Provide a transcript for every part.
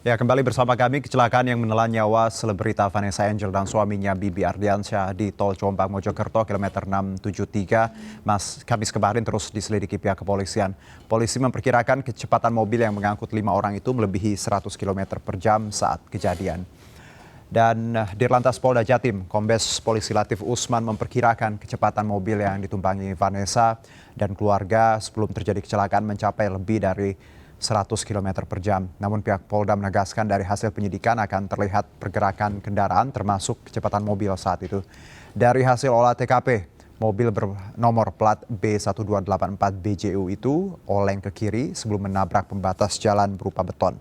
Ya, kembali bersama kami. Kecelakaan yang menelan nyawa selebrita Vanessa Angel dan suaminya Bibi Ardiansyah di Tol Jombang Mojokerto kilometer 673 Kamis kemarin terus diselidiki pihak kepolisian. Polisi memperkirakan kecepatan mobil yang mengangkut 5 orang itu melebihi 100 km per jam saat kejadian. Dan Dirlantas Polda Jatim, Kombes Polisi Latif Usman memperkirakan kecepatan mobil yang ditumpangi Vanessa dan keluarga sebelum terjadi kecelakaan mencapai lebih dari 100 km per jam. Namun pihak Polda menegaskan dari hasil penyidikan akan terlihat pergerakan kendaraan termasuk kecepatan mobil saat itu. Dari hasil olah TKP, mobil bernomor plat B1284BJU itu oleng ke kiri sebelum menabrak pembatas jalan berupa beton.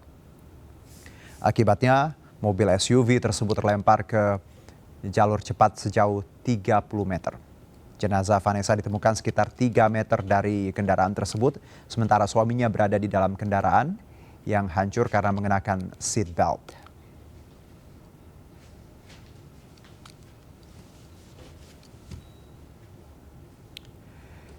Akibatnya, mobil SUV tersebut terlempar ke jalur cepat sejauh 30 meter. Jenazah Vanessa ditemukan sekitar 3 meter dari kendaraan tersebut, sementara suaminya berada di dalam kendaraan yang hancur karena mengenakan seat belt.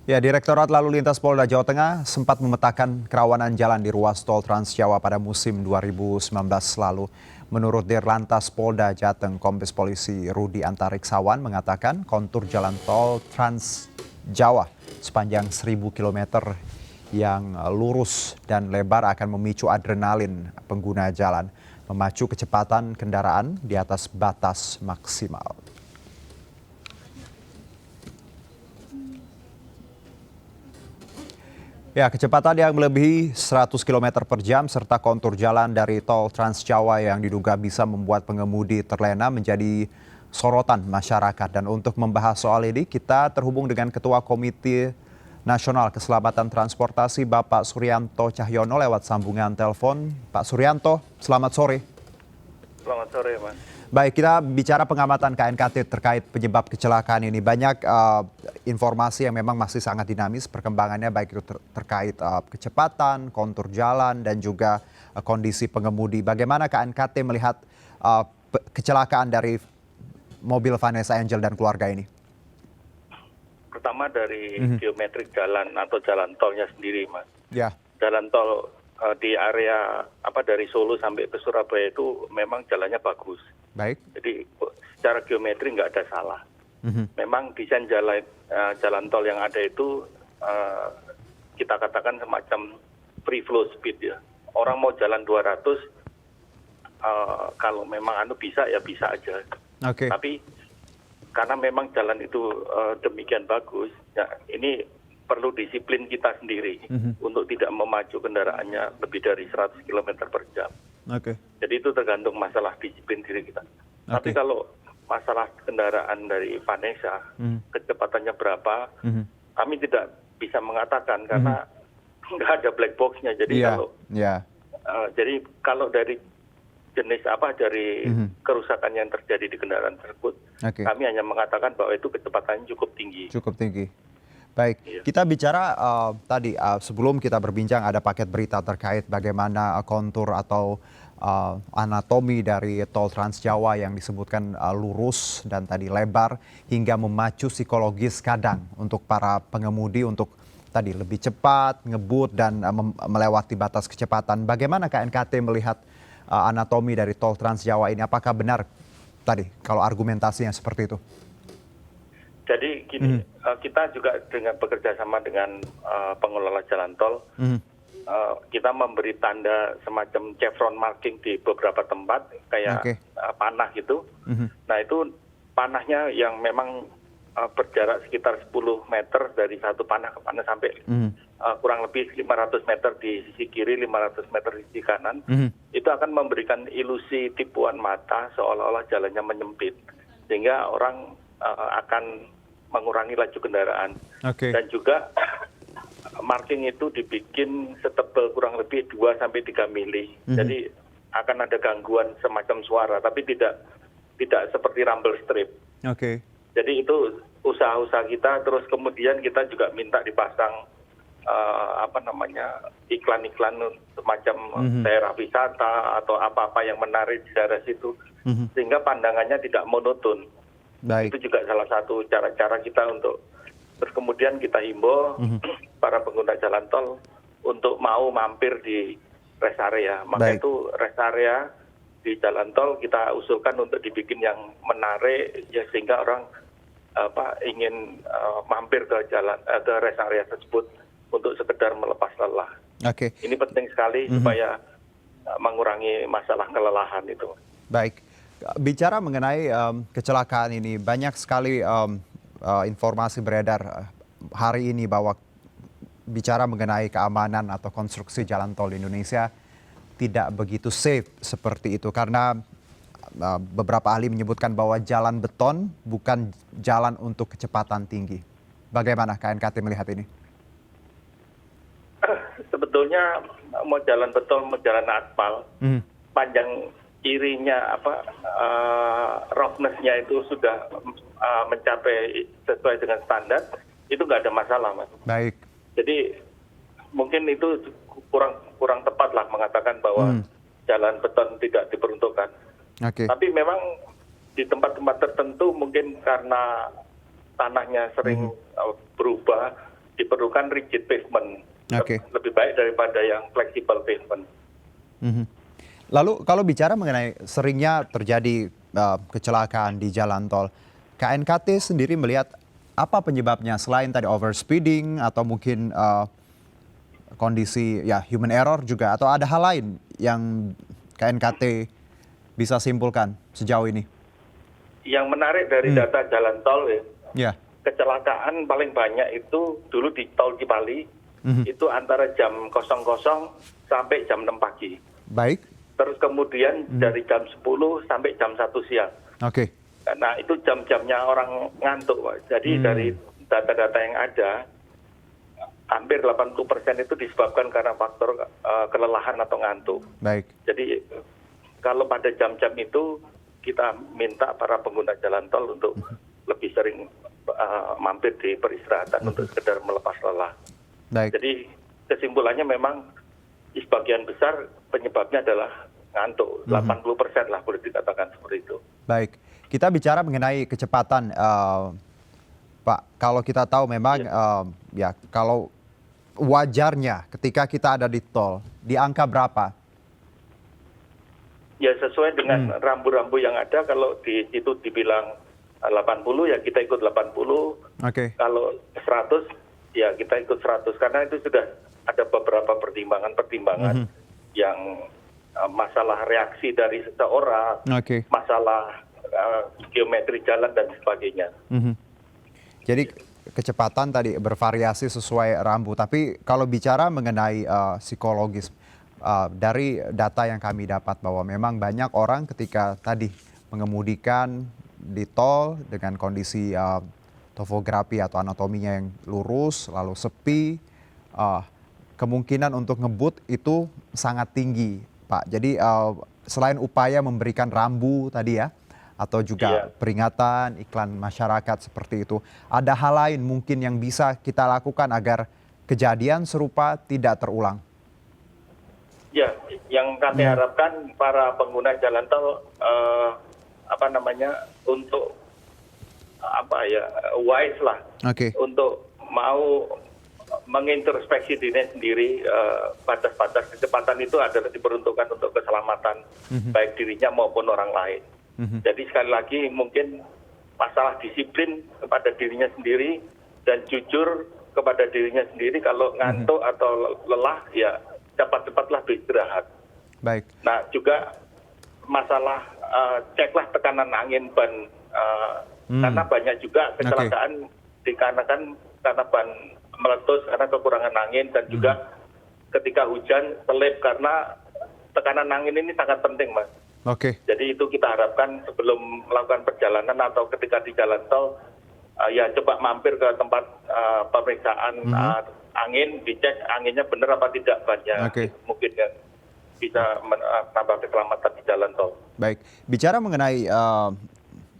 Ya, Direktorat Lalu Lintas Polda Jawa Tengah sempat memetakan kerawanan jalan di ruas tol Trans Jawa pada musim 2019 lalu. Menurut Dirlantas Polda Jateng, Kombes Polisi Rudi Antariksawan mengatakan kontur jalan tol Trans Jawa sepanjang 1000 km yang lurus dan lebar akan memicu adrenalin pengguna jalan, memacu kecepatan kendaraan di atas batas maksimal. Ya, kecepatan yang melebihi 100 km per jam serta kontur jalan dari tol Trans Jawa yang diduga bisa membuat pengemudi terlena menjadi sorotan masyarakat. Dan untuk membahas soal ini, kita terhubung dengan Ketua Komite Nasional Keselamatan Transportasi, Bapak Suryanto Cahyono lewat sambungan telepon. Pak Suryanto, selamat sore. Selamat sore, Mas. Baik, kita bicara pengamatan KNKT terkait penyebab kecelakaan ini. Banyak informasi yang memang masih sangat dinamis perkembangannya, baik itu terkait kecepatan, kontur jalan, dan juga kondisi pengemudi. Bagaimana KNKT melihat kecelakaan dari mobil Vanessa Angel dan keluarga ini? Pertama dari geometrik jalan atau jalan tolnya sendiri, Mas. Ya. Jalan tol di area dari Solo sampai ke Surabaya itu memang jalannya bagus. Baik. Jadi secara geometri nggak ada salah. Memang desain jalan tol yang ada itu kita katakan semacam free flow speed ya. Orang mau jalan 200 kalau memang bisa ya bisa aja. Oke. Tapi karena memang jalan itu demikian bagus, ya ini perlu disiplin kita sendiri untuk tidak memacu kendaraannya lebih dari 100 km per jam. Oke. Jadi itu tergantung masalah disiplin diri kita. Tapi kalau masalah kendaraan dari Vanessa, kecepatannya berapa, kami tidak bisa mengatakan karena nggak ada black box-nya. Jadi jadi kalau dari jenis dari kerusakan yang terjadi di kendaraan tersebut, kami hanya mengatakan bahwa itu kecepatannya cukup tinggi. Cukup tinggi. Baik, kita bicara tadi sebelum kita berbincang ada paket berita terkait bagaimana kontur atau anatomi dari tol Trans Jawa yang disebutkan lurus dan tadi lebar hingga memacu psikologis kadang untuk para pengemudi untuk tadi lebih cepat, ngebut dan melewati batas kecepatan. Bagaimana KNKT melihat anatomi dari tol Trans Jawa ini? Apakah benar tadi kalau argumentasinya seperti itu? Jadi gini, kita juga dengan bekerja sama dengan pengelola jalan tol, kita memberi tanda semacam chevron marking di beberapa tempat, kayak panah gitu. Nah itu panahnya yang memang berjarak sekitar 10 meter dari satu panah ke panah sampai kurang lebih 500 meter di sisi kiri, 500 meter di sisi kanan. Itu akan memberikan ilusi tipuan mata seolah-olah jalannya menyempit. Sehingga orang akan mengurangi laju kendaraan. Dan juga marking itu dibikin setebal kurang lebih 2-3 mili. Jadi akan ada gangguan semacam suara, tapi tidak seperti rumble strip. Jadi itu usaha-usaha kita, terus kemudian kita juga minta dipasang iklan-iklan semacam daerah wisata atau apa-apa yang menarik di daerah situ, sehingga pandangannya tidak monoton. Itu juga salah satu cara-cara kita untuk, terus kemudian kita himbau para pengguna jalan tol untuk mau mampir di rest area. Maka itu rest area di jalan tol kita usulkan untuk dibikin yang menarik ya, sehingga orang ingin mampir ke ke rest area tersebut untuk sekedar melepas lelah. Ini penting sekali supaya mengurangi masalah kelelahan itu. Baik, bicara mengenai kecelakaan ini, banyak sekali informasi beredar hari ini bahwa bicara mengenai keamanan atau konstruksi jalan tol di Indonesia tidak begitu safe seperti itu, karena beberapa ahli menyebutkan bahwa jalan beton bukan jalan untuk kecepatan tinggi. Bagaimana KNKT melihat ini? Sebetulnya mau jalan beton, mau jalan aspal, panjang kirinya roughness-nya itu sudah mencapai sesuai dengan standar, itu nggak ada masalah, Mas. Baik. Jadi mungkin itu kurang tepat lah mengatakan bahwa jalan beton tidak diperuntukkan. Tapi memang di tempat-tempat tertentu mungkin karena tanahnya sering berubah, diperlukan rigid pavement. Lebih baik daripada yang flexible pavement. Lalu kalau bicara mengenai seringnya terjadi kecelakaan di jalan tol, KNKT sendiri melihat apa penyebabnya selain tadi overspeeding atau mungkin kondisi ya human error juga, atau ada hal lain yang KNKT bisa simpulkan sejauh ini? Yang menarik dari data jalan tol kecelakaan paling banyak itu dulu di tol Cipali itu antara jam 00 sampai jam 6 pagi. Baik. Terus kemudian dari jam 10 sampai jam 1 siang. Nah itu jam-jamnya orang ngantuk, Pak. Jadi dari data-data yang ada, hampir 80% itu disebabkan karena faktor kelelahan atau ngantuk. Baik. Jadi kalau pada jam-jam itu kita minta para pengguna jalan tol untuk lebih sering mampir di peristirahatan untuk sekedar melepas lelah. Baik. Jadi kesimpulannya memang sebagian besar penyebabnya adalah ngantuk. 80% lah boleh dikatakan seperti itu. Baik. Kita bicara mengenai kecepatan, Pak. Kalau kita tahu memang kalau wajarnya ketika kita ada di tol, di angka berapa? Ya sesuai dengan rambu-rambu yang ada, kalau di situ dibilang 80 ya kita ikut 80. Kalau 100 ya kita ikut 100, karena itu sudah ada beberapa pertimbangan yang masalah reaksi dari seseorang, masalah geometri jalan dan sebagainya. Jadi kecepatan tadi bervariasi sesuai rambu, tapi kalau bicara mengenai psikologis, dari data yang kami dapat bahwa memang banyak orang ketika tadi mengemudikan di tol dengan kondisi topografi atau anatominya yang lurus lalu sepi, kemungkinan untuk ngebut itu sangat tinggi, Pak. Jadi selain upaya memberikan rambu tadi ya, atau juga peringatan, iklan masyarakat seperti itu, ada hal lain mungkin yang bisa kita lakukan agar kejadian serupa tidak terulang? Ya, yang kami harapkan para pengguna jalan tol untuk wise lah, untuk mau mengintrospeksi dirinya sendiri. Batas-batas kecepatan itu adalah diperuntukkan untuk keselamatan baik dirinya maupun orang lain. Jadi sekali lagi mungkin masalah disiplin kepada dirinya sendiri dan jujur kepada dirinya sendiri. Kalau ngantuk atau lelah ya cepat-cepatlah beristirahat. Baik. Nah juga masalah ceklah tekanan angin ban, karena banyak juga kecelakaan dikarenakan karena ban meletus karena kekurangan angin, dan juga ketika hujan selip, karena tekanan angin ini sangat penting, Mas. Jadi itu kita harapkan sebelum melakukan perjalanan atau ketika di jalan tol, ya coba mampir ke tempat pemeriksaan angin, dicek anginnya benar apa tidak banyak. Mungkin ya bisa menambah keselamatan di jalan tol. Baik, bicara mengenai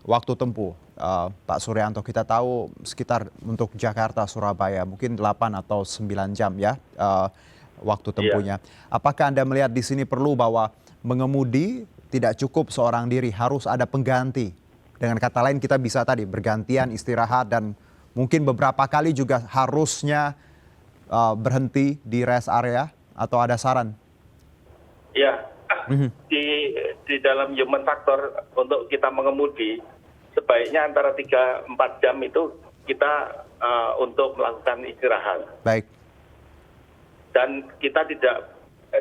waktu tempuh, Pak Suryanto, kita tahu sekitar untuk Jakarta Surabaya mungkin 8 atau 9 jam ya waktu tempuhnya. Apakah Anda melihat di sini perlu bahwa mengemudi tidak cukup seorang diri, harus ada pengganti? Dengan kata lain kita bisa tadi bergantian istirahat dan mungkin beberapa kali juga harusnya berhenti di rest area, atau ada saran? Ya, di dalam human factor untuk kita mengemudi sebaiknya antara 3-4 jam itu kita untuk melakukan istirahat. Baik. Dan kita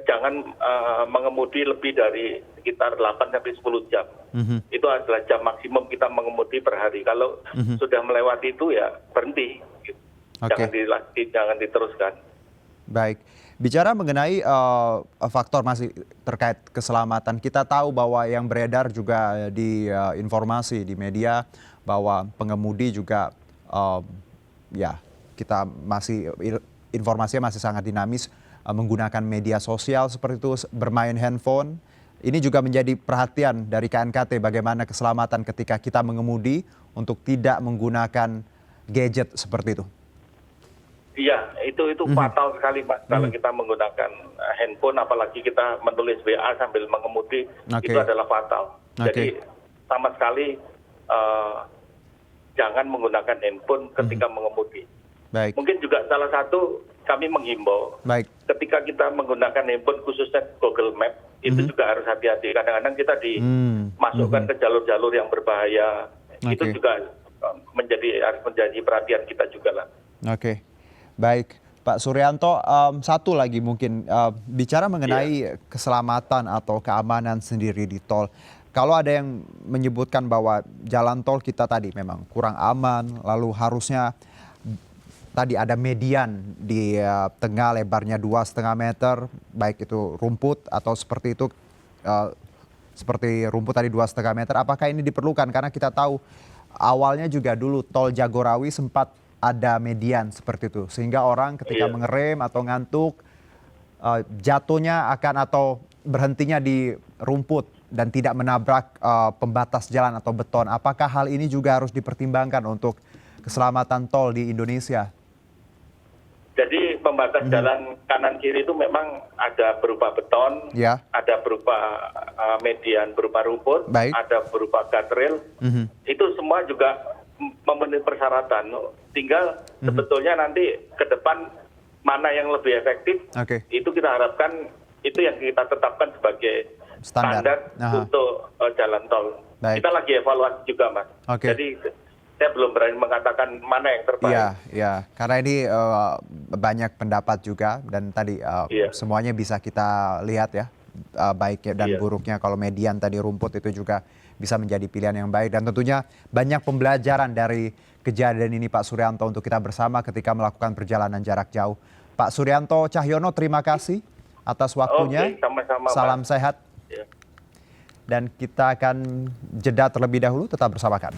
jangan mengemudi lebih dari sekitar 8-10 jam. Itu adalah jam maksimum kita mengemudi per hari. Kalau sudah melewati itu ya berhenti. Oke. Jangan diteruskan. Baik. Bicara mengenai faktor masih terkait keselamatan, kita tahu bahwa yang beredar juga di informasi di media bahwa pengemudi juga ya kita masih informasinya masih sangat dinamis, menggunakan media sosial seperti itu, bermain handphone. Ini juga menjadi perhatian dari KNKT bagaimana keselamatan ketika kita mengemudi untuk tidak menggunakan gadget seperti itu. Iya, itu fatal sekali, Mas. Kalau kita menggunakan handphone, apalagi kita menulis WA sambil mengemudi, itu adalah fatal. Jadi sama sekali jangan menggunakan handphone ketika mengemudi. Baik. Mungkin juga salah satu kami menghimbau, ketika kita menggunakan handphone khususnya Google Map, itu juga harus hati-hati. Kadang-kadang kita dimasukkan ke jalur-jalur yang berbahaya. Itu juga harus menjadi perhatian kita juga lah. Oke. Baik, Pak Suryanto, satu lagi mungkin bicara mengenai keselamatan atau keamanan sendiri di tol. Kalau ada yang menyebutkan bahwa jalan tol kita tadi memang kurang aman, lalu harusnya tadi ada median di tengah lebarnya 2,5 meter, baik itu rumput atau seperti itu, seperti rumput tadi 2,5 meter. Apakah ini diperlukan? Karena kita tahu awalnya juga dulu tol Jagorawi sempat ada median seperti itu, sehingga orang ketika mengerem atau ngantuk jatuhnya akan atau berhentinya di rumput dan tidak menabrak pembatas jalan atau beton. Apakah hal ini juga harus dipertimbangkan untuk keselamatan tol di Indonesia? Jadi pembatas jalan kanan kiri itu memang ada berupa beton, ada berupa median berupa rumput, ada berupa guardrail. Itu semua juga memenuhi persyaratan. Tinggal sebetulnya nanti ke depan mana yang lebih efektif, itu kita harapkan itu yang kita tetapkan sebagai standar untuk jalan tol. Kita lagi evaluasi juga, Mas. Jadi saya belum berani mengatakan mana yang terbaik. Iya, karena ini banyak pendapat juga dan tadi semuanya bisa kita lihat ya, baiknya dan buruknya. Kalau median tadi rumput itu juga bisa menjadi pilihan yang baik dan tentunya banyak pembelajaran dari kejadian ini Pak Suryanto untuk kita bersama ketika melakukan perjalanan jarak jauh. Pak Suryanto Cahyono, terima kasih atas waktunya. Sama-sama, salam Pak. Sehat. Dan kita akan jeda terlebih dahulu, tetap bersama kami.